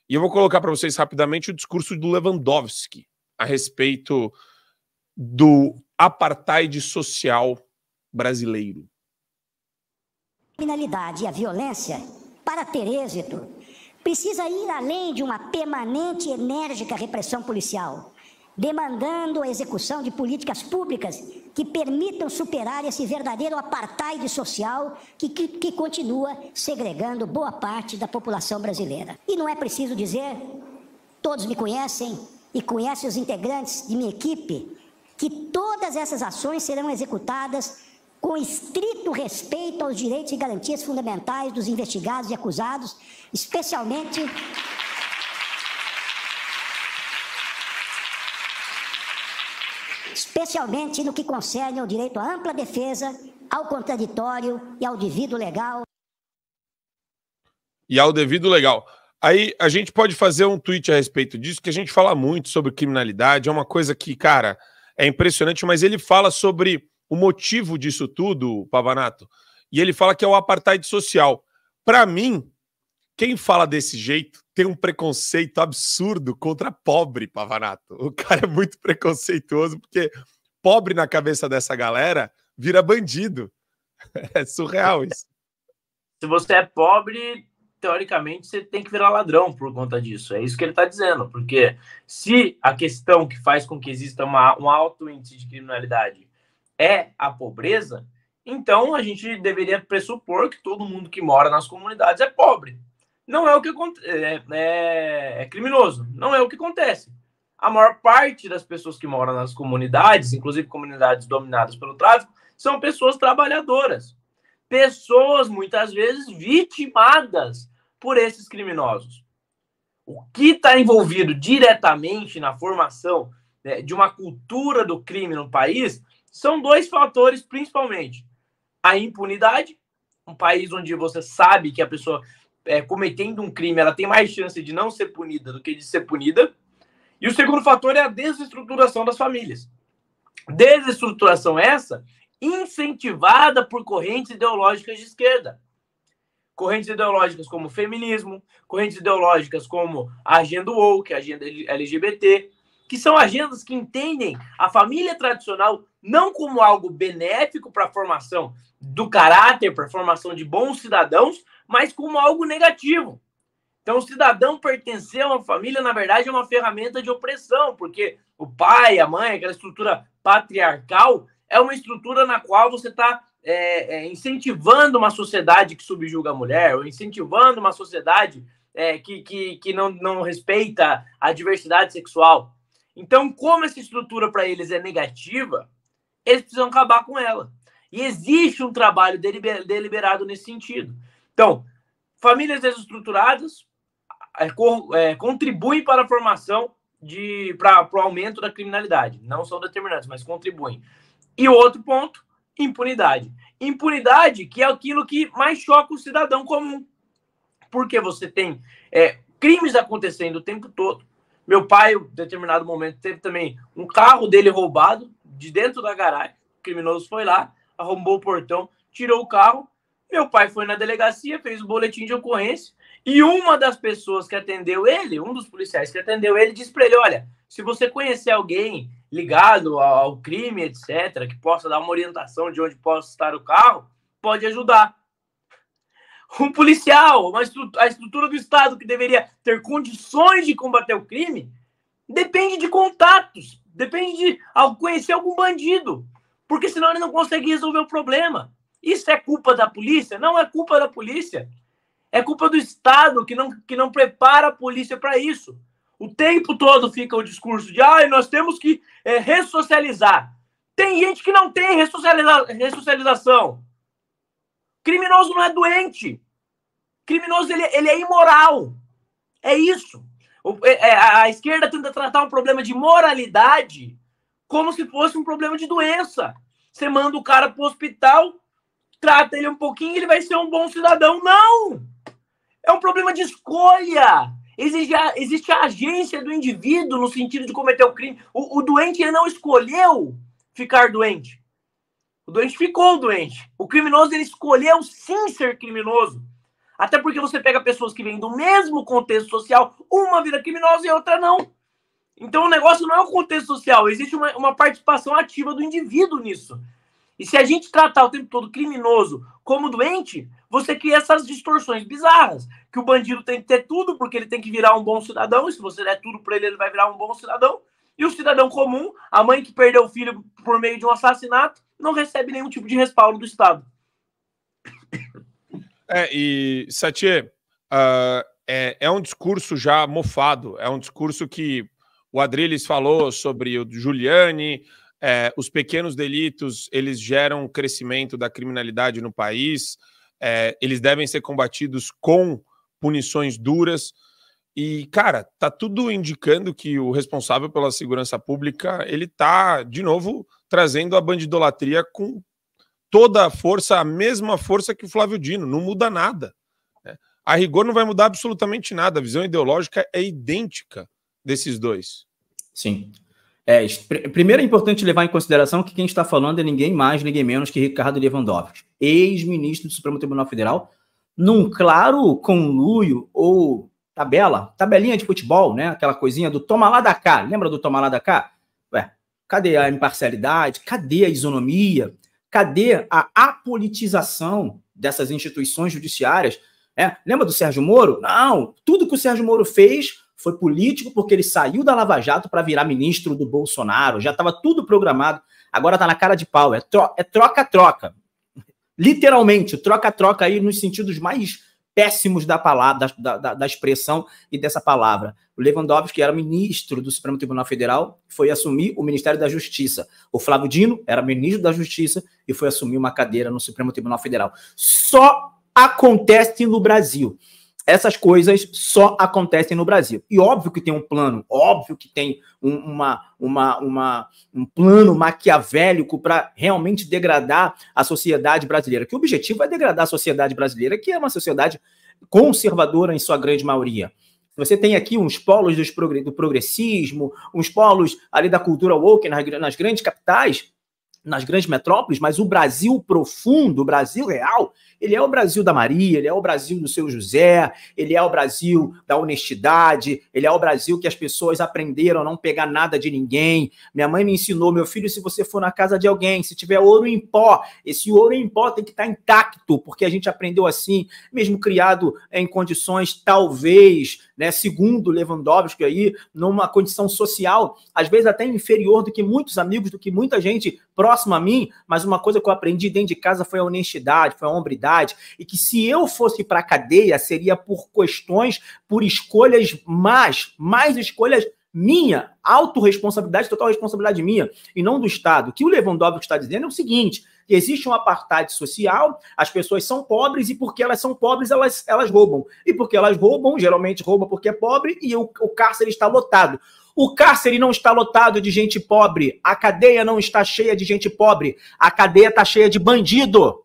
E eu vou colocar para vocês rapidamente o discurso do Lewandowski a respeito do apartheid social brasileiro. A criminalidade e a violência, para ter êxito, precisa ir além de uma permanente e enérgica repressão policial, demandando a execução de políticas públicas que permitam superar esse verdadeiro apartheid social que continua segregando boa parte da população brasileira. E não é preciso dizer, todos me conhecem e conhecem os integrantes de minha equipe, que todas essas ações serão executadas com estrito respeito aos direitos e garantias fundamentais dos investigados e acusados, especialmente no que concerne ao direito à ampla defesa, ao contraditório e ao devido legal. E ao devido legal. Aí a gente pode fazer um tweet a respeito disso, que a gente fala muito sobre criminalidade, é uma coisa que, cara, é impressionante, mas ele fala sobre o motivo disso tudo, Pavanato, e ele fala que é o apartheid social. Para mim, quem fala desse jeito tem um preconceito absurdo contra pobre, Pavanato. O cara é muito preconceituoso, porque pobre na cabeça dessa galera vira bandido. É surreal isso. Se você é pobre, teoricamente, você tem que virar ladrão por conta disso. É isso que ele está dizendo. Porque se a questão que faz com que exista um alto índice de criminalidade é a pobreza, então a gente deveria pressupor que todo mundo que mora nas comunidades é pobre. Não é o que é criminoso. Não é o que acontece. A maior parte das pessoas que moram nas comunidades, inclusive comunidades dominadas pelo tráfico, são pessoas trabalhadoras. Pessoas, muitas vezes, vitimadas por esses criminosos. O que está envolvido diretamente na formação, né, de uma cultura do crime no país são dois fatores, principalmente. A impunidade, um país onde você sabe que a pessoa cometendo um crime, ela tem mais chance de não ser punida do que de ser punida. E o segundo fator é a desestruturação das famílias. Desestruturação essa incentivada por correntes ideológicas de esquerda. Correntes ideológicas como o feminismo, correntes ideológicas como a agenda woke, a agenda LGBT, que são agendas que entendem a família tradicional não como algo benéfico para a formação do caráter, para a formação de bons cidadãos, mas como algo negativo. Então, o cidadão pertencer a uma família, na verdade, é uma ferramenta de opressão, porque o pai, a mãe, aquela estrutura patriarcal, é uma estrutura na qual você está incentivando uma sociedade que subjuga a mulher, ou incentivando uma sociedade que não respeita a diversidade sexual. Então, como essa estrutura para eles é negativa, eles precisam acabar com ela. E existe um trabalho deliberado nesse sentido. Então, famílias desestruturadas contribuem para a formação, para o aumento da criminalidade. Não são determinantes, mas contribuem. E o outro ponto, impunidade. Impunidade, que é aquilo que mais choca o cidadão comum. Porque você tem crimes acontecendo o tempo todo. Meu pai, em determinado momento, teve também um carro dele roubado de dentro da garagem. O criminoso foi lá, arrombou o portão, tirou o carro. Meu pai foi na delegacia, fez o boletim de ocorrência. E uma das pessoas que atendeu ele, um dos policiais que atendeu ele, disse para ele, olha, se você conhecer alguém ligado ao crime, etc., que possa dar uma orientação de onde possa estar o carro, pode ajudar. Um policial, a estrutura do Estado que deveria ter condições de combater o crime, depende de contatos, depende de conhecer algum bandido, porque senão ele não consegue resolver o problema. Isso é culpa da polícia? Não é culpa da polícia. É culpa do Estado que não prepara a polícia para isso. O tempo todo fica o discurso de nós temos que ressocializar. Tem gente que não tem ressocialização. Criminoso não é doente. Criminoso ele é imoral. É isso. A esquerda tenta tratar um problema de moralidade como se fosse um problema de doença. Você manda o cara para o hospital, trata ele um pouquinho e ele vai ser um bom cidadão. Não! É um problema de escolha. Existe a agência do indivíduo no sentido de cometer o crime. O doente ele não escolheu ficar doente. O doente ficou doente. O criminoso ele escolheu sim ser criminoso. Até porque você pega pessoas que vêm do mesmo contexto social, uma vira criminosa e outra não. Então o negócio não é o contexto social, existe uma participação ativa do indivíduo nisso. E se a gente tratar o tempo todo criminoso como doente, você cria essas distorções bizarras. Que o bandido tem que ter tudo, porque ele tem que virar um bom cidadão, e se você der tudo para ele, ele vai virar um bom cidadão. E o cidadão comum, a mãe que perdeu o filho por meio de um assassinato, não recebe nenhum tipo de respaldo do Estado. E, Satie, é um discurso já mofado, é um discurso que o Adrilles falou sobre o Giuliani. Os pequenos delitos, eles geram crescimento da criminalidade no país, eles devem ser combatidos com punições duras, e, cara, tá tudo indicando que o responsável pela segurança pública, ele tá, de novo, trazendo a bandidolatria com toda a força, a mesma força que o Flávio Dino, não muda nada. A rigor não vai mudar absolutamente nada, a visão ideológica é idêntica desses dois. Sim. Primeiro é importante levar em consideração que quem está falando é ninguém mais, ninguém menos que Ricardo Lewandowski, ex-ministro do Supremo Tribunal Federal, num claro conluio ou tabelinha de futebol, né? Aquela coisinha do toma lá da cá. Lembra do toma lá da cá? Cadê a imparcialidade? Cadê a isonomia? Cadê a apolitização dessas instituições judiciárias? Lembra do Sérgio Moro? Não, tudo que o Sérgio Moro fez foi político porque ele saiu da Lava Jato para virar ministro do Bolsonaro, já estava tudo programado, agora está na cara de pau, é troca-troca. Literalmente, troca-troca aí nos sentidos mais péssimos da palavra, da expressão e dessa palavra. O Lewandowski, que era ministro do Supremo Tribunal Federal, foi assumir o Ministério da Justiça. O Flávio Dino era ministro da Justiça e foi assumir uma cadeira no Supremo Tribunal Federal. Só acontece no Brasil. Essas coisas só acontecem no Brasil. E óbvio que tem um plano, óbvio que tem um plano maquiavélico para realmente degradar a sociedade brasileira. Que o objetivo é degradar a sociedade brasileira, que é uma sociedade conservadora em sua grande maioria. Você tem aqui uns polos do progressismo, uns polos ali da cultura woke nas grandes capitais, nas grandes metrópoles, mas o Brasil profundo, o Brasil real, ele é o Brasil da Maria, ele é o Brasil do seu José, ele é o Brasil da honestidade, ele é o Brasil que as pessoas aprenderam a não pegar nada de ninguém. Minha mãe me ensinou, meu filho, se você for na casa de alguém, se tiver ouro em pó, esse ouro em pó tem que estar intacto, porque a gente aprendeu assim, mesmo criado em condições, talvez, né, segundo Lewandowski aí, numa condição social, às vezes até inferior do que muitos amigos, do que muita gente próxima a mim, mas uma coisa que eu aprendi dentro de casa foi a honestidade, foi a hombridade, e que se eu fosse para a cadeia, seria por questões, por escolhas mais escolhas minha, autorresponsabilidade, total responsabilidade minha, e não do Estado. O que o Lewandowski está dizendo é o seguinte, que existe um apartheid social, as pessoas são pobres, e porque elas são pobres, elas roubam. E porque elas roubam, geralmente roubam porque é pobre, e o cárcere está lotado. O cárcere não está lotado de gente pobre, a cadeia não está cheia de gente pobre, a cadeia está cheia de bandido.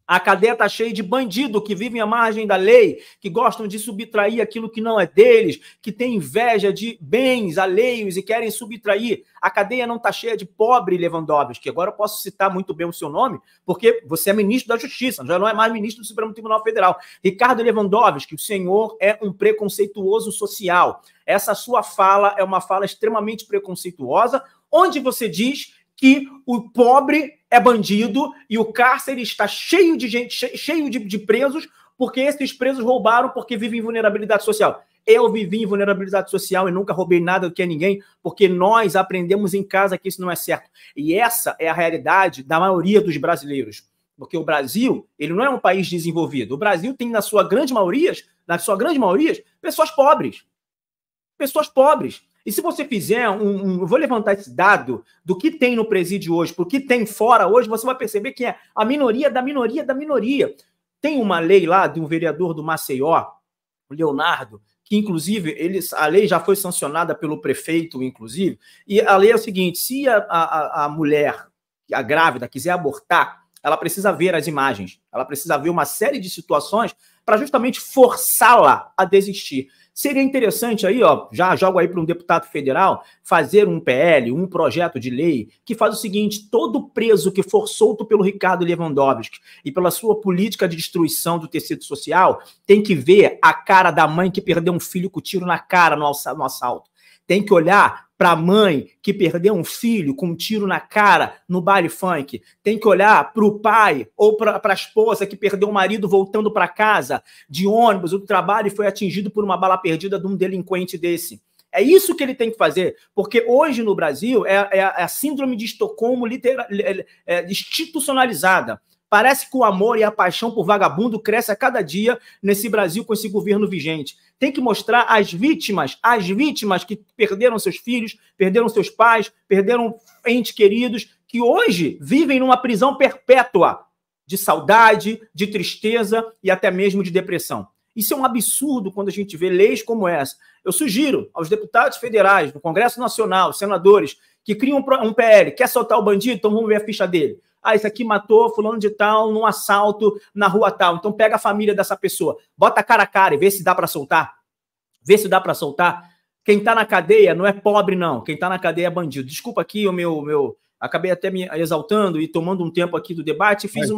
A cadeia está cheia de bandido que vivem à margem da lei, que gostam de subtrair aquilo que não é deles, que têm inveja de bens alheios e querem subtrair. A cadeia não está cheia de pobre, Lewandowski. Agora eu posso citar muito bem o seu nome, porque você é ministro da Justiça, já não é mais ministro do Supremo Tribunal Federal. Ricardo Lewandowski, o senhor é um preconceituoso social. Essa sua fala é uma fala extremamente preconceituosa, onde você diz que o pobre é bandido e o cárcere está cheio de gente, cheio de presos, porque esses presos roubaram porque vivem em vulnerabilidade social. Eu vivi em vulnerabilidade social e nunca roubei nada do que a ninguém, porque nós aprendemos em casa que isso não é certo. E essa é a realidade da maioria dos brasileiros. Porque o Brasil, ele não é um país desenvolvido. O Brasil tem, na sua grande maioria, pessoas pobres. Pessoas pobres. E se você fizer eu vou levantar esse dado do que tem no presídio hoje, por que tem fora hoje, você vai perceber que é a minoria da minoria da minoria. Tem uma lei lá de um vereador do Maceió, o Leonardo, que inclusive a lei já foi sancionada pelo prefeito, inclusive, e a lei é o seguinte, se a mulher, a grávida, quiser abortar, ela precisa ver as imagens, ela precisa ver uma série de situações para justamente forçá-la a desistir. Seria interessante aí, ó, já jogo aí para um deputado federal, fazer um PL, um projeto de lei, que faz o seguinte: todo preso que for solto pelo Ricardo Lewandowski e pela sua política de destruição do tecido social, tem que ver a cara da mãe que perdeu um filho com tiro na cara no assalto. Tem que olhar para a mãe que perdeu um filho com um tiro na cara no baile funk. Tem que olhar para o pai ou para a esposa que perdeu o marido voltando para casa de ônibus ou do trabalho e foi atingido por uma bala perdida de um delinquente desse. É isso que ele tem que fazer, porque hoje no Brasil é a síndrome de Estocolmo institucionalizada. Parece que o amor e a paixão por vagabundo cresce a cada dia nesse Brasil com esse governo vigente. Tem que mostrar as vítimas que perderam seus filhos, perderam seus pais, perderam entes queridos, que hoje vivem numa prisão perpétua de saudade, de tristeza e até mesmo de depressão. Isso é um absurdo quando a gente vê leis como essa. Eu sugiro aos deputados federais, do Congresso Nacional, senadores, que criam um PL, quer soltar o bandido? Então vamos ver a ficha dele. Ah, esse aqui matou fulano de tal num assalto na rua tal. Então pega a família dessa pessoa, bota cara a cara e vê se dá para soltar. Vê se dá para soltar. Quem tá na cadeia não é pobre, não. Quem tá na cadeia é bandido. Desculpa aqui o meu... Acabei até me exaltando e tomando um tempo aqui do debate. Fiz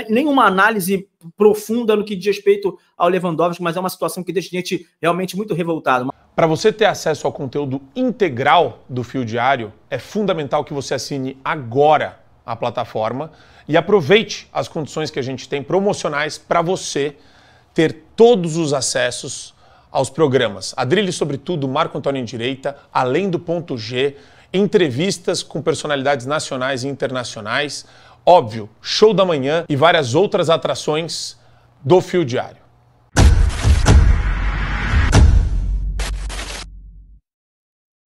nenhuma análise profunda no que diz respeito ao Lewandowski, mas é uma situação que deixa a gente realmente muito revoltado. Para você ter acesso ao conteúdo integral do Fio Diário, é fundamental que você assine agora a plataforma e aproveite as condições que a gente tem promocionais para você ter todos os acessos aos programas Adrilles sobre Tudo, Marco Antônio em Direita, Além do Ponto G, entrevistas com personalidades nacionais e internacionais, óbvio, Show da Manhã e várias outras atrações do Fio Diário.